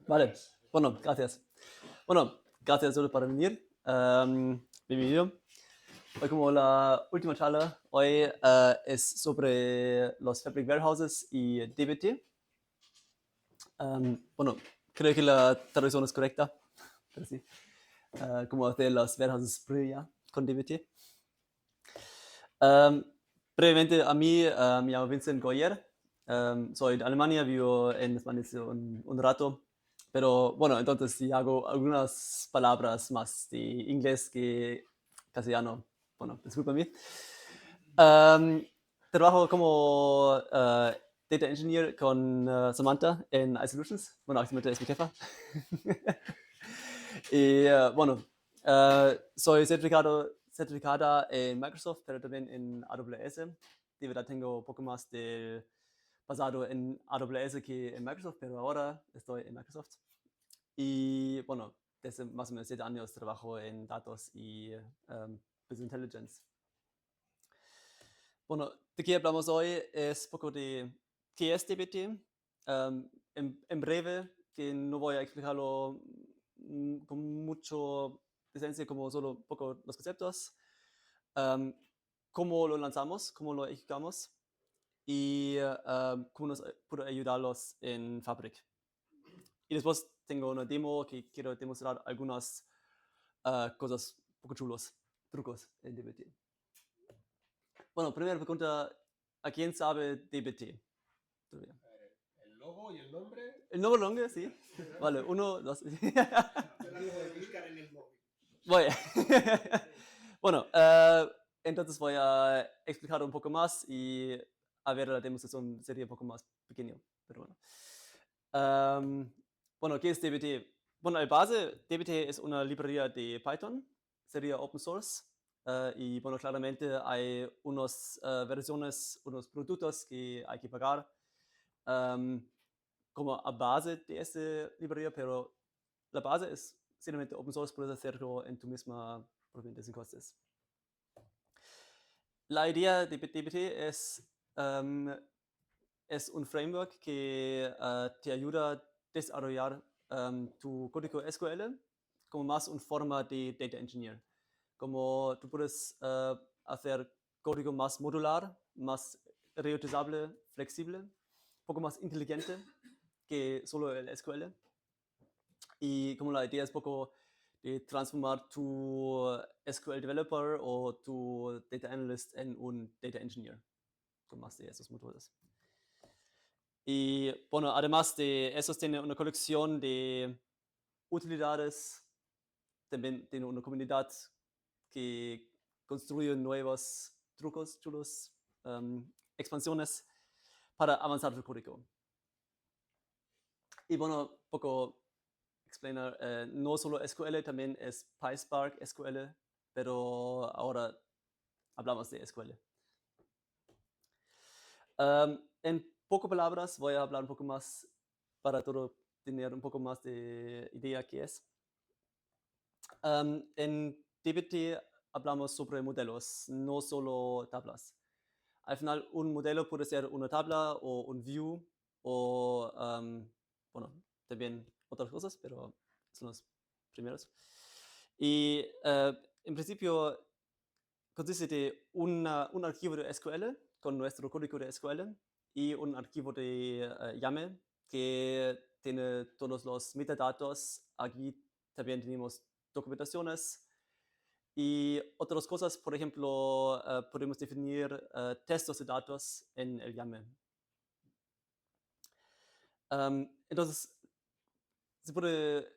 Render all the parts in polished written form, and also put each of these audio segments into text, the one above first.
Vale, bueno, gracias. Bueno, gracias solo por venir. Bienvenido. Hoy como la última charla, hoy es sobre los Fabric Warehouses y DBT. Bueno, creo que la traducción es correcta, pero sí. Como hacer los warehouses ya con DBT. Um, Brevemente, a mí me llamo Vincent Goyer. Soy de Alemania, vivo en España hace un rato. Pero bueno, entonces sí hago algunas palabras más de inglés que castellano. Bueno, discúlpame. Um, Trabajo como Data Engineer con Samantha en iSolutions. Bueno, actualmente es mi jefa. Y bueno, soy certificada en Microsoft, pero también en AWS. De verdad tengo un poco más de pasado en AWS que en Microsoft, pero ahora estoy en Microsoft. Y bueno, desde más o menos 7 años trabajo en datos y Business Intelligence. Bueno, de qué hablamos hoy es un poco de qué es DBT. En breve, que no voy a explicarlo con mucho esencia, como solo un poco los conceptos. Um, Cómo lo lanzamos, cómo lo ejecutamos y cómo nos puede ayudarlos en Fabric. Y después tengo una demo que quiero demostrar algunas cosas un poco chulos, trucos en DBT. Bueno, primera pregunta, ¿a quién sabe DBT? Todavía. El logo y el nombre. El nuevo nombre, sí. Vale, uno, dos. Yo lo acabo de buscar en el móvil. Voy. Bueno, entonces voy a explicar un poco más y a ver la demostración sería un poco más pequeño, pero bueno. Bueno, ¿qué es DBT? Bueno, la base, DBT es una librería de Python, sería open source. Y bueno, claramente hay unas versiones, unos productos que hay que pagar como a base de esta librería, pero la base es simplemente open source, puedes hacerlo en tu misma propiedad sin costes. La idea de DBT es un framework que te ayuda a desarrollar tu código SQL como más una forma de data engineer. Como tú puedes hacer código más modular, más reutilizable, flexible, un poco más inteligente que solo el SQL. Y como la idea es un poco de transformar tu SQL Developer o tu Data Analyst en un Data Engineer con más de esos módulos. Y bueno, además de eso, tiene una colección de utilidades, también tiene una comunidad que construye nuevos trucos, chulos, expansiones para avanzar tu código. Y bueno, un poco explainer, no solo SQL, también es PySpark SQL, pero ahora hablamos de SQL. En pocas palabras voy a hablar un poco más para todo tener un poco más de idea qué es. En DBT hablamos sobre modelos, no solo tablas. Al final, un modelo puede ser una tabla o un view o, bueno, también otras cosas, pero son los primeros. Y en principio consiste de un archivo de SQL con nuestro código de SQL y un archivo de YAML que tiene todos los metadatos. Aquí también tenemos documentaciones y otras cosas, por ejemplo, podemos definir textos de datos en el YAML. Entonces, se puede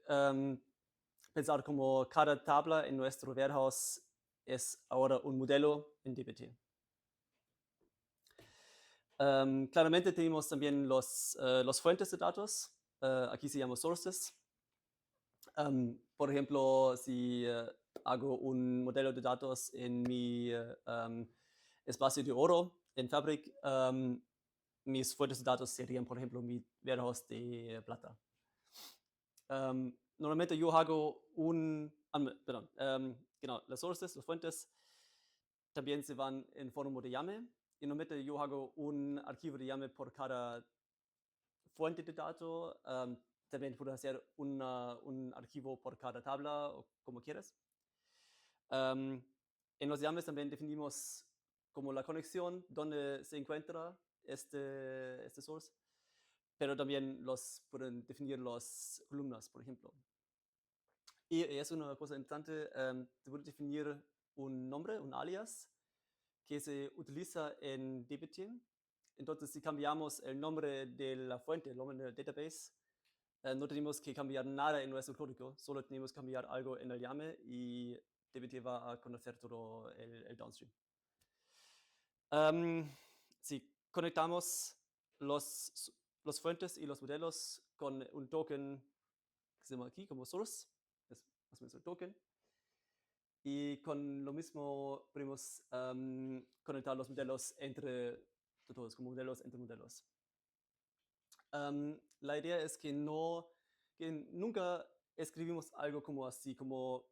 pensar como cada tabla en nuestro warehouse es ahora un modelo en DBT. Claramente tenemos también los fuentes de datos. Aquí se llaman sources. Por ejemplo, si hago un modelo de datos en mi espacio de oro en Fabric, mis fuentes de datos serían, por ejemplo, mi warehouse de plata. Normalmente yo hago perdón, genau, las sources, las fuentes, también se van en forma de YAML. Y normalmente yo hago un archivo de YAML por cada fuente de datos, también puedes hacer un archivo por cada tabla o como quieras. En los llames también definimos como la conexión donde se encuentra este source, pero también pueden definir las columnas, por ejemplo. Y es una cosa interesante, se puede definir un nombre, un alias, que se utiliza en dbt. Entonces, si cambiamos el nombre de la fuente, el nombre del database, no tenemos que cambiar nada en nuestro código, solo tenemos que cambiar algo en el llame y dbt va a conocer todo el downstream. Si conectamos los fuentes y los modelos con un token que se llama aquí como source, es más o menos el token, y con lo mismo podemos conectar los modelos entre todos, como modelos entre modelos. La idea es que nunca escribimos algo como así, como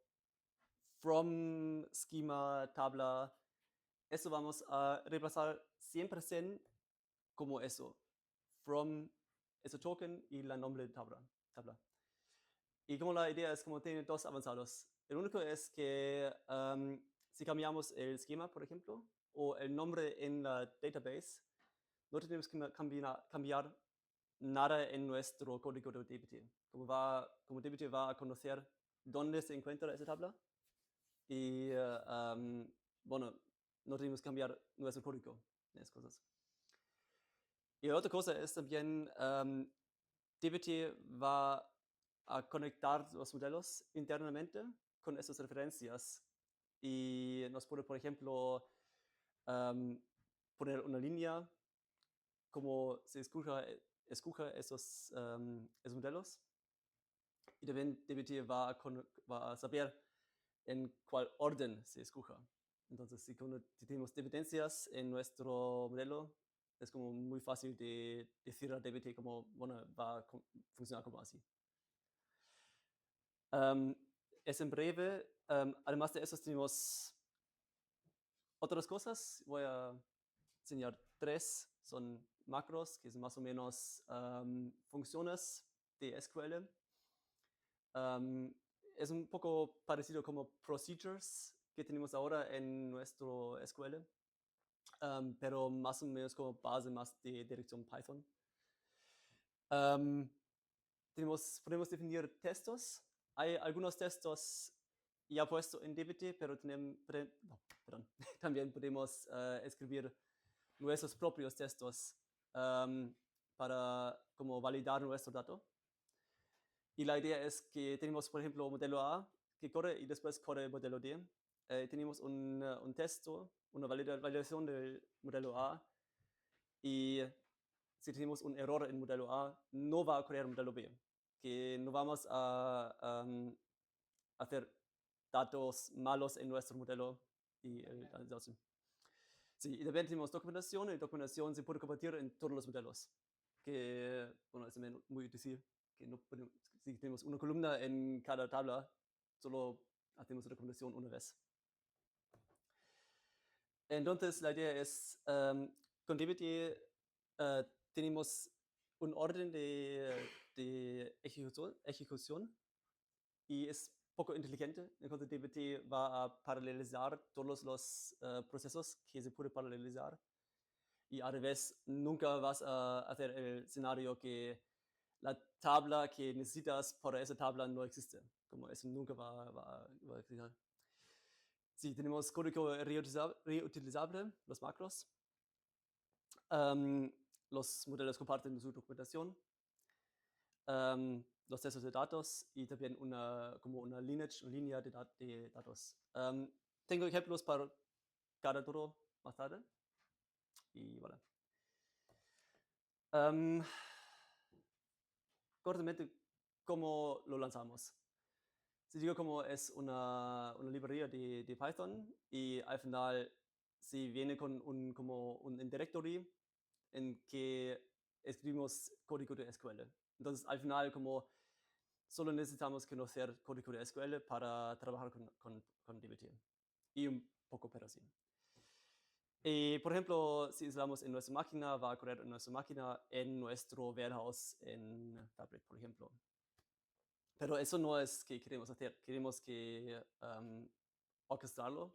from schema tabla. Eso vamos a reemplazar 100% como eso. From ese token y la nombre de tabla. Y como la idea es como tiene dos avanzados. El único es que si cambiamos el esquema, por ejemplo, o el nombre en la database, no tenemos que cambiar nada en nuestro código de dbt. Como dbt va a conocer dónde se encuentra esa tabla y bueno, no tenemos que cambiar nuestro código en esas cosas. Y la otra cosa es también dbt va a conectar los modelos internamente con esas referencias y nos puede, por ejemplo, poner una línea como se escoja esos modelos y también dbt va a saber en cuál orden se escoja. Entonces, si tenemos dependencias en nuestro modelo, es como muy fácil de decir a dbt como, bueno, va a funcionar como así. Es en breve. Además de eso tenemos otras cosas. Voy a enseñar 3. Son macros, que son más o menos funciones de SQL. Es un poco parecido como procedures que tenemos ahora en nuestro SQL, pero más o menos como base más de dirección Python. Podemos definir textos. Hay algunos textos ya puestos en dbt, pero también podemos escribir nuestros propios textos para como validar nuestro dato. Y la idea es que tenemos, por ejemplo, modelo A que corre y después corre modelo D. Tenemos un texto, una validación del modelo A y si tenemos un error en modelo A, no va a correr modelo B, que no vamos a hacer datos malos en nuestro modelo y sí, y también tenemos documentación, y documentación se puede convertir en todos los modelos, que bueno, es también muy difícil, que no podemos, si tenemos una columna en cada tabla, solo hacemos la documentación una vez. Entonces, la idea es, con dbt tenemos un orden de ejecución y es poco inteligente. Entonces, dbt va a paralelizar todos los procesos que se puede paralelizar. Y a revés, nunca vas a hacer el escenario que la tabla que necesitas para esa tabla no existe. Como eso nunca va a existir. Sí, tenemos código reutilizable, los macros. Los modelos comparten su documentación. Los textos de datos y también como una línea de datos. Tengo ejemplos para cada todo más tarde. Y voilà. Cortamente, ¿cómo lo lanzamos? Si digo como es una librería de Python y al final si viene con como un directory en que escribimos código de SQL. Entonces al final como solo necesitamos conocer código de SQL para trabajar con dbt y un poco pero sí. Y, por ejemplo, si instalamos en nuestra máquina, va a correr en nuestra máquina en nuestro warehouse en Fabric, por ejemplo. Pero eso no es que queremos hacer. Queremos que orquestarlo.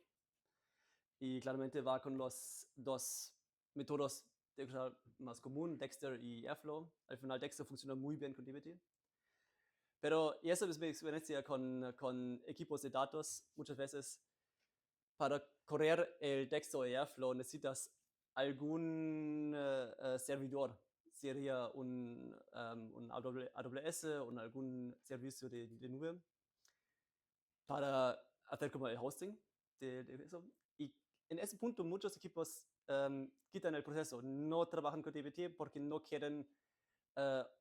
Y claramente va con los dos métodos de orquestar más común, Dexter y Airflow. Al final Dexter funciona muy bien con dbt. Pero, y esa es mi experiencia con equipos de datos, muchas veces para correr el Dexter o Airflow necesitas algún servidor. Sería un AWS o algún servicio de nube para hacer como el hosting de eso. Y en ese punto muchos equipos quitan el proceso, no trabajan con dbt porque no quieren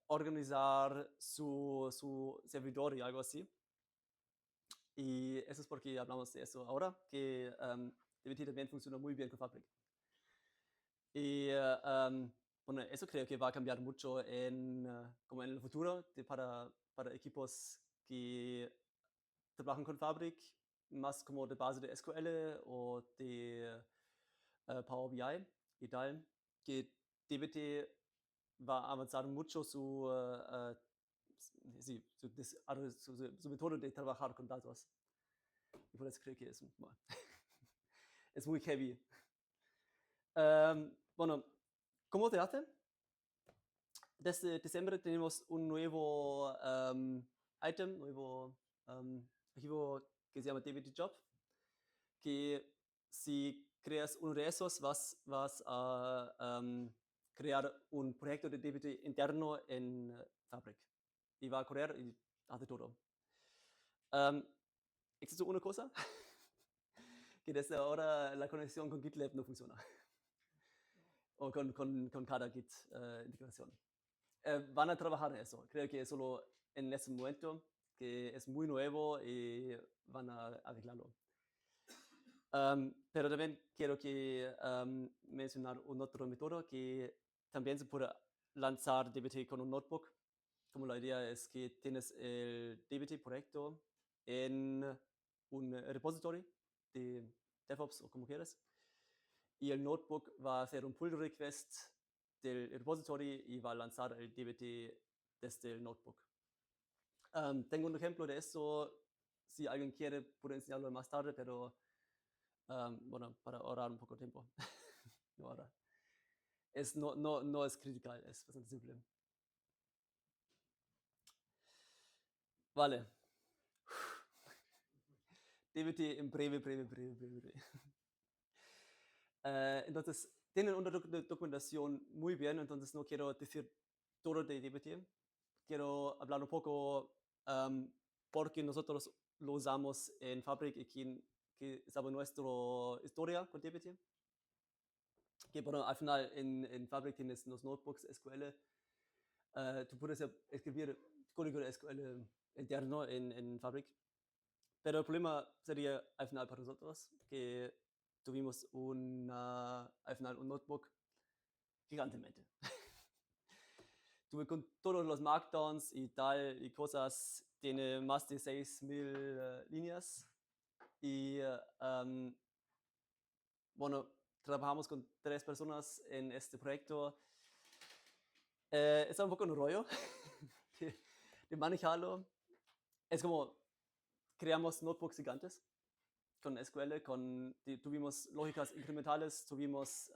organizar su servidor y algo así. Y eso es porque hablamos de eso ahora, que dbt también funciona muy bien con Fabric. Y bueno, eso creo que va a cambiar mucho como en el futuro para equipos que trabajan con Fabric, más como de base de SQL o de Power BI y tal, que dbt va a avanzar mucho sí, su método de trabajar con datos. Y por eso creo que bueno, es muy heavy. Bueno, ¿cómo te hace? Desde diciembre tenemos un nuevo item, nuevo archivo que se llama dbt job, que si creas uno de esos vas a crear un proyecto de dbt interno en Fabric y va a correr y hace todo. Existe una cosa que desde ahora la conexión con GitLab no funciona o con cada Git integración. Van a trabajar en eso. Creo que solo en ese momento, que es muy nuevo y van a arreglarlo. Pero también quiero mencionar un otro método que también se puede lanzar dbt con un notebook. Como la idea es que tienes el dbt proyecto en un repository de DevOps o como quieras. Y el notebook va a hacer un pull request del repository y va a lanzar el dbt desde el notebook. Tengo un ejemplo de esto. Si alguien quiere, puedo enseñarlo más tarde, pero bueno, para ahorrar un poco de tiempo. No, ahora. No es crítica, es bastante simple. Vale. dbt en breve. Entonces, tienen una documentación muy bien, entonces no quiero decir todo de dbt. Quiero hablar un poco por qué nosotros lo usamos en Fabric y que sabe nuestra historia con dbt. Que bueno, al final en Fabric tienes los notebooks SQL. Tú puedes escribir código de SQL interno en Fabric. Pero el problema sería al final para nosotros que tuvimos al final un notebook gigantemente. Tuve con todos los markdowns y tal y cosas, tiene más de 6.000 líneas. Y bueno, trabajamos con 3 personas en este proyecto. Está un poco un rollo de manejarlo. Es como, creamos notebooks gigantes con SQL, tuvimos lógicas incrementales, tuvimos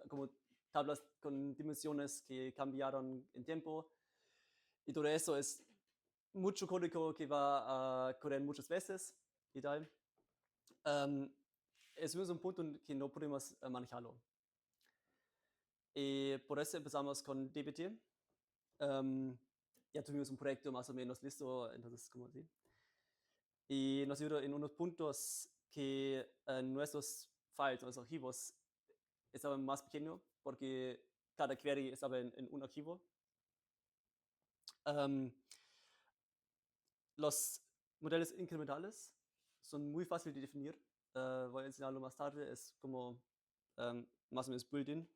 como tablas con dimensiones que cambiaron en tiempo. Y todo eso es mucho código que va a correr muchas veces y tal. Es un punto en que no podemos manejarlo. Y por eso empezamos con dbt. Ya tuvimos un proyecto más o menos listo, entonces como así. Y nos ayudó en unos puntos que nuestros files, nuestros archivos estaban más pequeños porque cada query estaba en un archivo. Los modelos incrementales son muy fáciles de definir. Voy a enseñarlo más tarde. Es como más o menos built-in.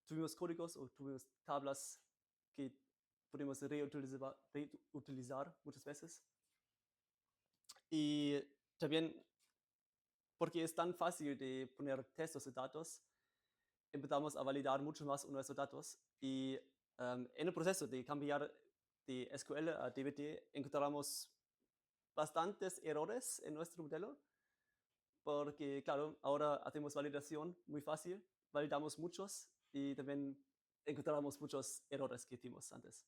Tuvimos códigos o tuvimos tablas que podemos reutilizar muchas veces. Y también porque es tan fácil de poner textos de datos, empezamos a validar mucho más nuestros datos y en el proceso de cambiar de SQL a DBT encontramos bastantes errores en nuestro modelo, porque claro, ahora hacemos validación muy fácil, validamos muchos y también encontramos muchos errores que hicimos antes.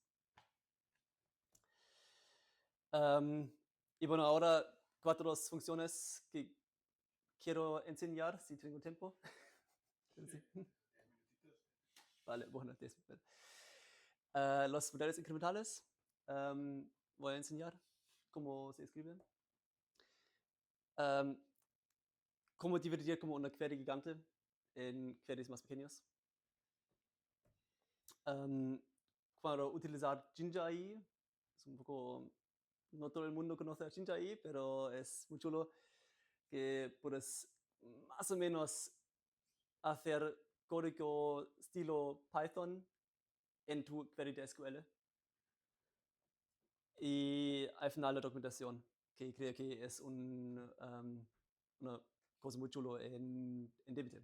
Y bueno, ahora 4 funciones que quiero enseñar si tengo tiempo. Sí. Vale, bueno, los modelos incrementales. Voy a enseñar cómo se escriben. Cómo dividir como una query gigante en queries más pequeños. Cuando utilizar Jinja AI, es un poco, no todo el mundo conoce a Jinja AI, pero es muy chulo que puedes más o menos hacer código estilo Python en tu query de SQL. Y al final la documentación, que creo que es una cosa muy chulo en DBT.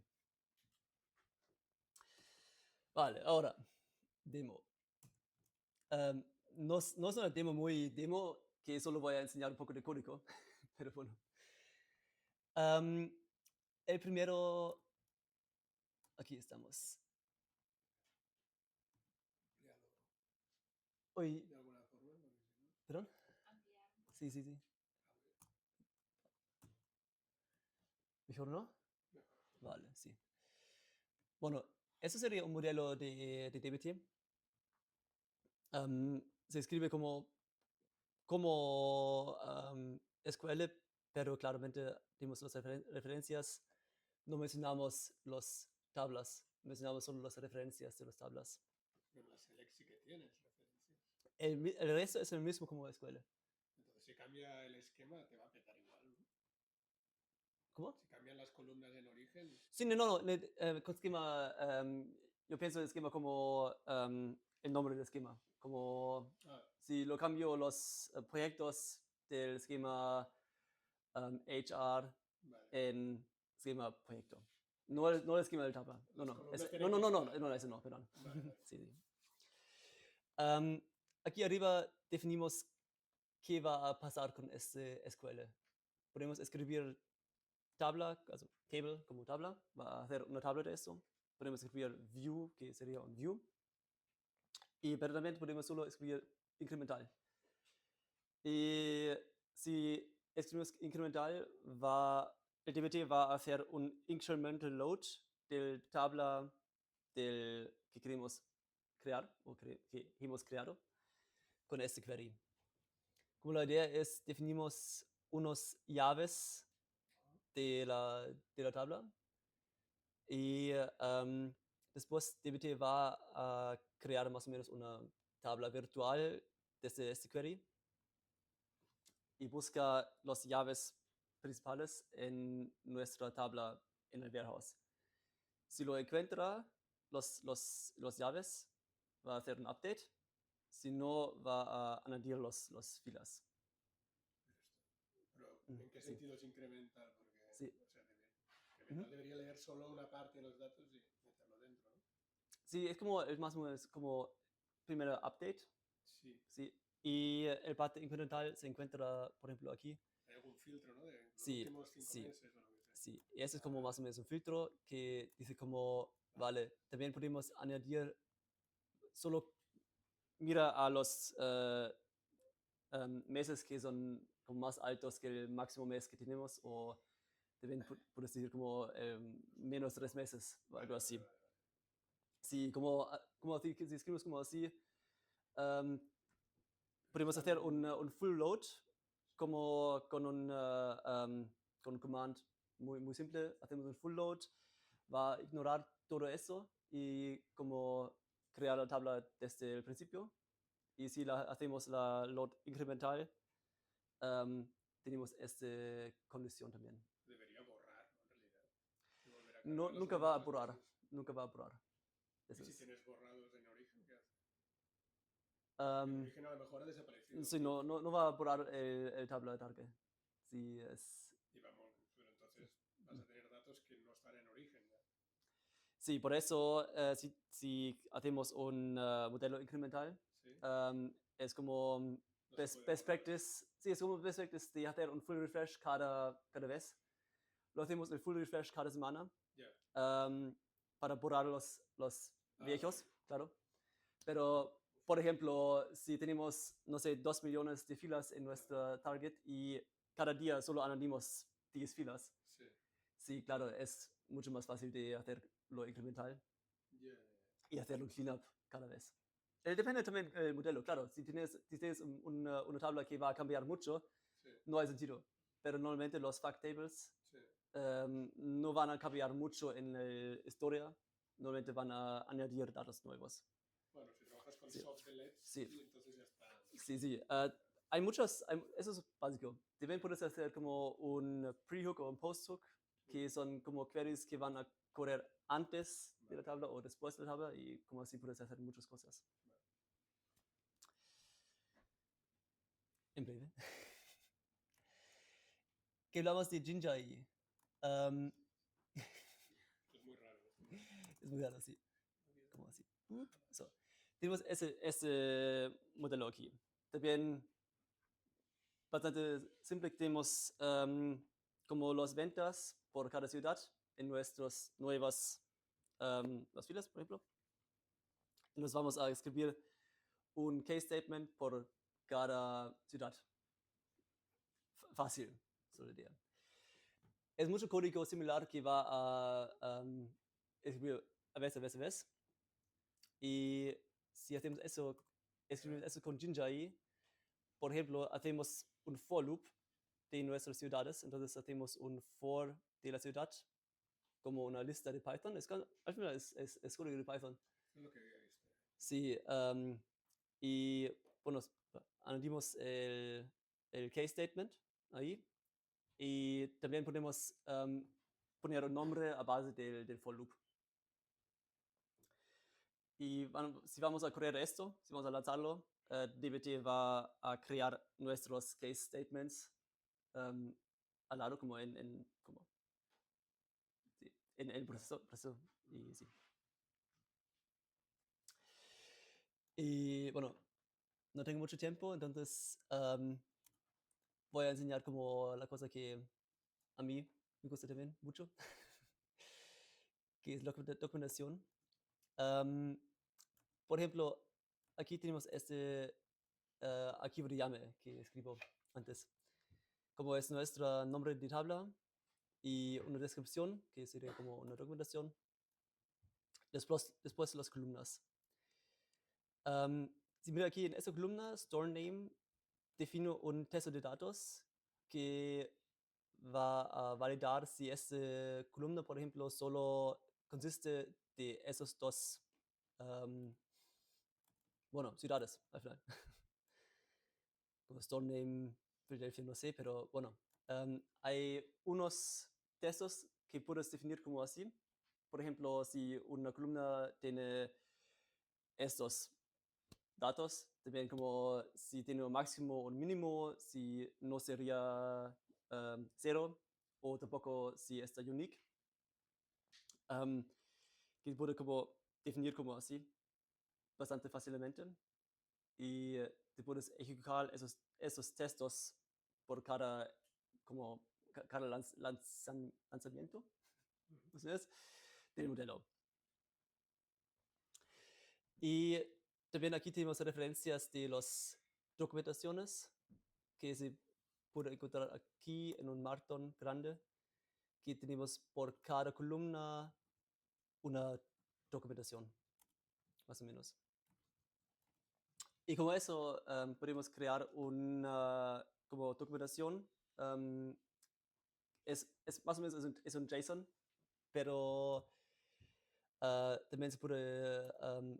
Vale, ahora, demo. No es una demo muy demo, que solo voy a enseñar un poco de código, pero bueno. El primero, aquí estamos. Ampliarlo Hoy, de alguna forma, porque si no. ¿perdón? Sí, sí, sí. ¿Mejor no? Mejor. Vale, sí. Bueno, eso sería un modelo de DBT. Se escribe como SQL, pero claramente dimos las referencias, no mencionamos las tablas, mencionamos solo las referencias de las tablas. Pero la select sí que tienes referencias. El resto es el mismo como SQL. Entonces, si cambia el esquema, te va a petar igual, ¿no? ¿Cómo? Si cambian las columnas en origen. Sí, no, con esquema, yo pienso en esquema como el nombre del esquema, como si lo cambio los proyectos del esquema HR Vale. en esquema proyecto. No el esquema del tabla. No, Las no. columnas No, tienen no, que no, no, estar. no, ese no, perdón. Vale, vale. Sí, sí. Aquí arriba definimos qué va a pasar con este SQL. Podemos escribir tabla, also table como tabla, va a hacer una tabla de esto. Podemos escribir view, que sería un view. Y pero también podemos solo escribir incremental. Y si escribimos incremental, el DBT va a hacer un incremental load del tabla que queremos crear o que hemos creado con este query. Como la idea es, definimos unos llaves de la tabla y después DBT va a crear más o menos una tabla virtual desde este query y busca las llaves principales en nuestra tabla en el warehouse. Si lo encuentra, los llaves, va a hacer un update. Si no, va a añadir los filas. Pero, ¿en qué Sí. sentido es incremental? Porque, Sí. o sea, incremental debería leer solo una parte de los datos y meterlo dentro, ¿no? Sí, es como, más o menos como primero update. Sí. Sí. Y el parte incremental se encuentra, por ejemplo, aquí. Hay algún filtro, ¿no? De los Sí, últimos 5 sí. meses o lo que sea. Sí, y ese es como más o menos un filtro que dice como, vale, también podemos añadir, solo mira a los meses que son como más altos que el máximo mes que tenemos o también puedes decir como menos 3 meses o algo así. Sí, como si escribimos como así, podemos hacer un full load como con un command muy simple. Hacemos un full load, va a ignorar todo eso y como crear la tabla desde el principio. Y si hacemos la load incremental, tenemos esta condición también. Debería borrar, ¿no? En realidad. Y volver a No, cargar los nunca va a elementos borrar, después. nunca va a borrar. Y Eso si es. tienes borrados en origen, ¿qué haces? En Um, origen a lo mejor ha desaparecido. sí, no va a borrar el tabla de target. Sí, es. Y vamos, pero entonces Sí, por eso si hacemos un modelo incremental, Sí, es como no se best, puede best borrar. practice, sí, es como best practice de hacer un full refresh cada vez. Lo hacemos el full refresh cada semana Ya. para borrar los Ah, viejos, vale. claro. Pero, por ejemplo, si tenemos, no sé, 2 millones de filas en nuestra target y cada día solo añadimos 10 filas, Sí. sí, claro, es mucho más fácil de hacerlo incremental Ya, ya, y hacerlo cleanup cada vez. Depende también del modelo, claro. Si tienes una tabla que va a cambiar mucho, sí, no hay sentido. Pero normalmente los fact tables sí. no van a cambiar mucho en la historia. Normalmente van a añadir datos nuevos. Bueno, si trabajas con Sí, soft deletes, sí, sí, entonces ya está. sí, sí. Hay muchos, eso es básico. También puedes hacer como un pre-hook o un post-hook, que son como queries que van a correr antes de la Vale, tabla o después de la tabla y como así puedes hacer muchas cosas. vale. En breve. Que hablamos de Jinjai. Um, Es muy raro esto. es muy raro, sí. Como así. So. Tenemos ese modelo aquí. También bastante simple. Tenemos como las ventas por cada ciudad en nuestras nuevas las filas, por ejemplo. Y nos vamos a escribir un case statement por cada ciudad. Fácil, solo diría. Es mucho código similar que va a escribir a veces. Y si hacemos eso, escribimos eso con Jinjai, por ejemplo, hacemos un for loop de nuestras ciudades. Entonces hacemos un for de la ciudad como una lista de Python. Al final es código de Python. Es lo que había visto. Sí, y bueno, añadimos el case statement ahí. Y también podemos poner un nombre a base del for loop. Y si vamos a correr esto, si vamos a lanzarlo, DBT va a crear nuestros case statements al lado, como sí, en el proceso. Y, sí. Y bueno, no tengo mucho tiempo, entonces voy a enseñar como la cosa que a mí me gusta también mucho, que es la documentación. Por ejemplo, aquí tenemos este archivo de YAML que escribo antes. Como es nuestro nombre de tabla y una descripción, que sería como una documentación. Después las columnas. Si mira aquí en esta columna, store name, defino un texto de datos que va a validar si esta columna, por ejemplo, solo consiste de esos dos, bueno, ciudades al final. Como store name, Philadelphia, no sé, pero bueno, hay unos textos que puedes definir como así. Por ejemplo, si una columna tiene estos datos, también como si tiene un máximo o un mínimo, si no sería cero, o tampoco si está unique, que puede como definir como así bastante fácilmente. Y te puedes ejecutar esos textos por como, cada lanzamiento, entonces, del modelo. Y también aquí tenemos referencias de las documentaciones que se puede encontrar aquí en un martón grande, que tenemos por cada columna una documentación, más o menos. Y como eso, podemos crear una como documentación. Es más o menos es un JSON, pero también se puede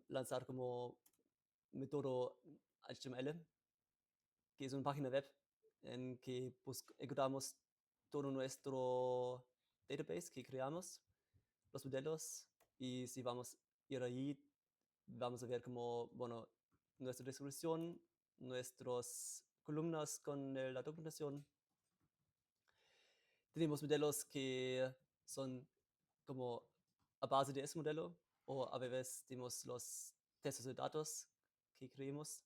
lanzar como método HTML, que es una página web en que encontramos todo nuestro database que creamos, los modelos, y si vamos a ir ahí, vamos a ver como, bueno, nuestra distribución, nuestras columnas con la documentación. Tenemos modelos que son como a base de ese modelo, o a veces tenemos los textos de datos que creemos.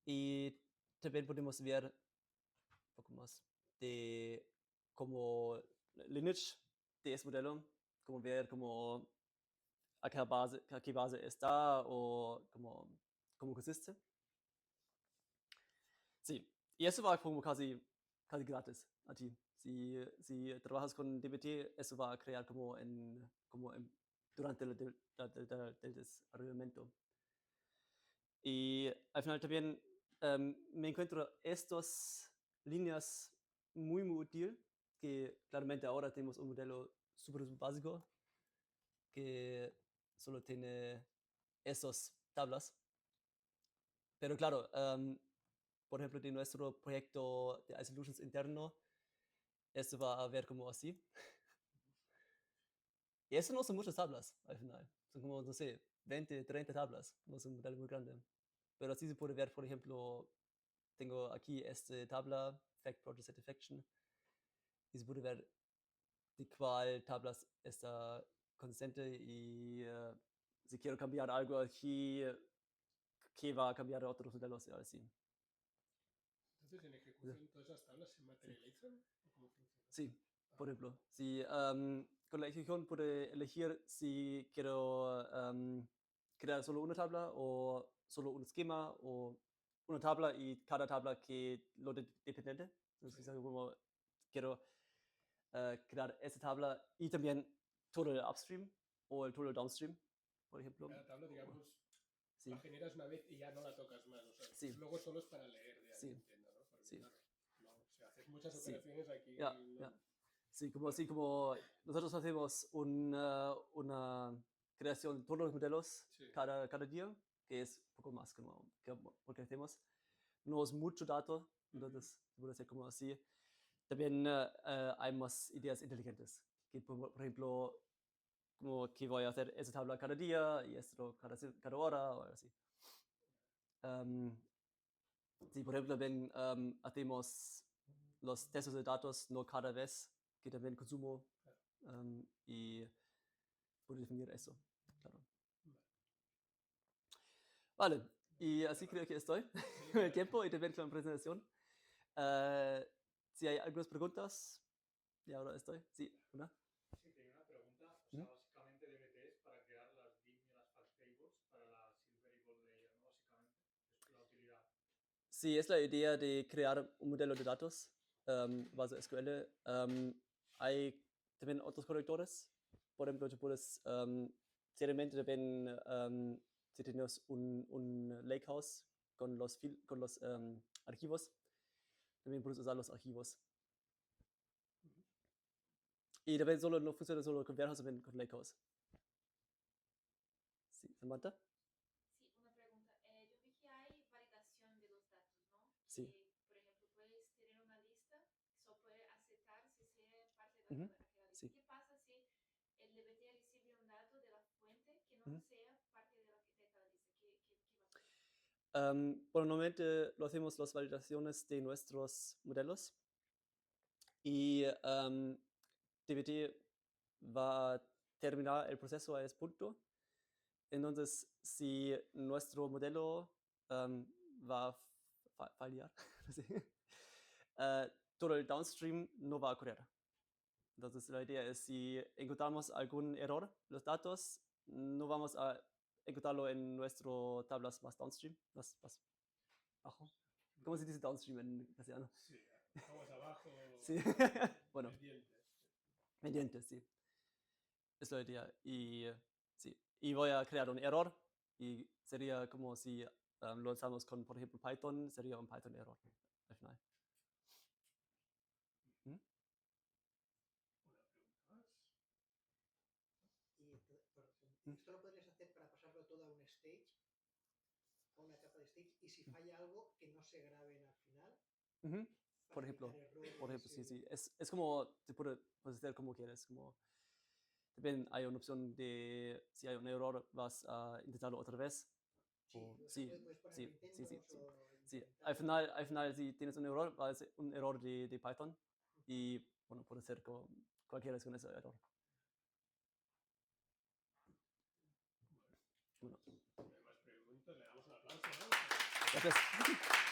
Y también podemos ver un poco más de como lineage de ese modelo, como ver como a qué base está o cómo consiste. Sí, y eso va como casi gratis a ti. Si trabajas con DBT, eso va a crear durante el desarrollamiento. Y al final también me encuentro estas líneas muy útil, que claramente ahora tenemos un modelo súper básico que solo tiene esas tablas. Pero claro, por ejemplo, de nuestro proyecto de iSolutions interno, esto va a ver como así. Y eso no son muchas tablas al final. Son como, no sé, 20, 30 tablas. No es un modelo muy grande. Pero así se puede ver, por ejemplo, tengo aquí esta tabla, Fact Project Satisfaction. Y se puede ver de cuál tablas está consistente y si quiero cambiar algo aquí, qué va a cambiar a otros modelos y así. Entonces, en ejecución, ¿todas esas tablas se materializan? ¿O cómo funciona? Sí, por ejemplo, si con la ejecución puede elegir si quiero crear solo una tabla o solo un esquema o una tabla y cada tabla que lo dependiente. Entonces, Sí. como quiero crear esta tabla y también todo el upstream o todo el downstream, por ejemplo. Cada tabla, digamos, Sí, la generas una vez y ya no la tocas más. O sea, sí, luego solo es para leer de ahí, sí, entiendo, ¿no? Porque, sí, claro, no, si haces muchas sí. operaciones aquí, Ya, no. ya. Sí, como nosotros hacemos una creación de todos los modelos Sí. cada día, que es un poco más porque hacemos. No es mucho dato, entonces puede ser como así. También hay más ideas inteligentes, que por ejemplo, como que voy a hacer esa tabla cada día y esto cada hora o así. Sí, por ejemplo, wenn hacemos los textos de datos no cada vez, que también consumo y puedo definir eso, claro. Vale, y así creo que estoy Sí, con el tiempo y también con la presentación. Si hay algunas preguntas, y ahora estoy. Sí, una. Sí, tenía una pregunta. O ¿Mm? sea, básicamente DBT es para crear las DIM y las Fast Tables para la Silver y Gold Layer, ¿no? Básicamente, es la utilidad. Sí, es la idea de crear un modelo de datos base SQL. Hay también otros conectores. Por ejemplo, tú puedes seriamente también, si tienes un lakehouse con los archivos, también puedes usar los archivos. Y también no funciona solo con warehouse, también con lakehouse. Sí, Samantha. Sí, una pregunta. Yo vi que hay validación de los datos, ¿no? Sí. Que, por ejemplo, puedes tener una lista que solo puede aceptar si sea parte de Ujú, aquella lista. sí. ¿Qué pasa si el DBT recibe un dato de la fuente que no Ujú. sea parte de aquella lista? ¿Qué va a pasar? Bueno, normalmente lo hacemos las validaciones de nuestros modelos y DBT va a terminar el proceso a ese punto. Entonces, si nuestro modelo va a fallar, no sé, todo el downstream no va a ocurrir. Entonces, la idea es si encontramos algún error en los datos, no vamos a encontrarlo en nuestras tablas más downstream, más abajo. ¿Cómo se dice downstream en castellano? Sí, vamos abajo. Sí. Bueno, Pendientes. pendientes, sí. Es la idea. Y sí. Y voy a crear un error y sería como si lo usamos con, por ejemplo, Python, sería un Python error al final. ¿Mm? Una pregunta más. Y Mm. esto lo podrías hacer para pasarlo todo a un stage, a una capa de stage, y si falla algo, que no se graben al final. Ujú. Para Por evitar ejemplo, errores. sí, sí. Es como, te puedes hacer como quieres. Como, también hay una opción de, si hay un error, vas a intentarlo otra vez. Sí, O, o sea, sí, puedes ponerlo sí, sí, sí, intentos sí. o Sí, incrementar. al final, si tienes un error, va a ser un error de Python. Y bueno, puede ser cualquiera con ese error. No hay más preguntas, le damos un aplauso, ¿no? Gracias.